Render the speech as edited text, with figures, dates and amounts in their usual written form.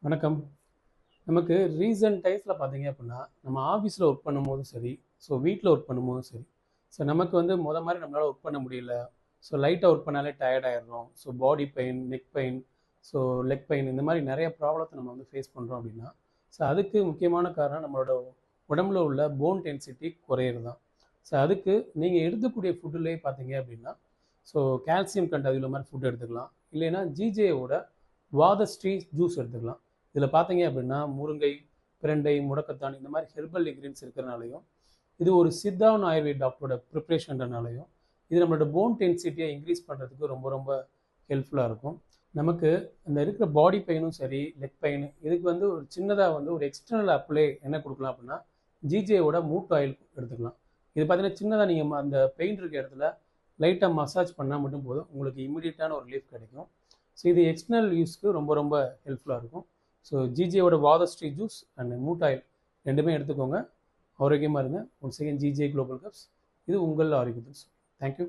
வணக்கம். நமக்கு ரீசன்ட் டைம்ஸில் பார்த்தீங்க அப்படின்னா, நம்ம ஆஃபீஸில் ஒர்க் பண்ணும்போதும் சரி, ஸோ வீட்டில் ஒர்க் பண்ணும்போதும் சரி, ஸோ நமக்கு வந்து மாதிரி நம்மளால் ஒர்க் பண்ண முடியல. ஸோ லைட்டாக ஒர்க் பண்ணாலே டயர்ட் ஆயிடுறோம். So body pain, neck pain, so leg pain இந்த மாதிரி நிறைய ப்ராப்ளத்தை நம்ம வந்து ஃபேஸ் பண்ணுறோம் அப்படின்னா, ஸோ அதுக்கு முக்கியமான காரணம் நம்மளோட உடம்புல உள்ள போன் டென்சிட்டி குறையிறது தான். ஸோ அதுக்கு நீங்கள் எடுக்கக்கூடிய ஃபுட்டுலேயே பார்த்தீங்க அப்படின்னா, ஸோ கால்சியம் கண்ட் அதில் மாதிரி ஃபுட் எடுத்துக்கலாம். இல்லைன்னா ஜிஜேவோட வாதஸ்ரீ ஜூஸ் எடுத்துக்கலாம். இதில் பார்த்தீங்க அப்படின்னா முருங்கை, பிரண்டை, முடக்கத்தான் இந்த மாதிரி ஹெர்பல் இன்கிரியன்ஸ் இருக்கிறனாலையும், இது ஒரு சித்தாவன் ஆயுர்வேட் டாக்டரோட ப்ரிப்ரேஷன்றனாலையும் இது நம்மளோட போன் டென்சிட்டியை இன்க்ரீஸ் பண்ணுறதுக்கு ரொம்ப ரொம்ப ஹெல்ப்ஃபுல்லாக இருக்கும். நமக்கு இந்த இருக்கிற பாடி பெயினும் சரி, லெக் பெயின் இதுக்கு வந்து ஒரு சின்னதாக வந்து ஒரு எக்ஸ்டர்னல் அப்ளை என்ன கொடுக்கலாம் அப்படின்னா, ஜிஜேவோட மூட் ஆயில் எடுத்துக்கலாம். இது பார்த்தீங்கன்னா சின்னதாக நீங்கள் அந்த பெயின் இருக்க இடத்துல லைட்டாக மசாஜ் பண்ணால் மட்டும் போதும், உங்களுக்கு இமிடியட்டான ஒரு ரிலீஃப் கிடைக்கும். ஸோ இது எக்ஸ்டர்னல் யூஸ்க்கு ரொம்ப ரொம்ப ஹெல்ப்ஃபுல்லாக இருக்கும். ஸோ ஜிஜேவோட வாதஸ்ரீ ஜூஸ் அண்ட் மூட் ஆயில் ரெண்டுமே எடுத்துக்கோங்க. ஆரோக்கியமாக இருங்க. Once again GJ global cups, இது உங்கள் ஆரோக்கியத்தில். தேங்க்யூ.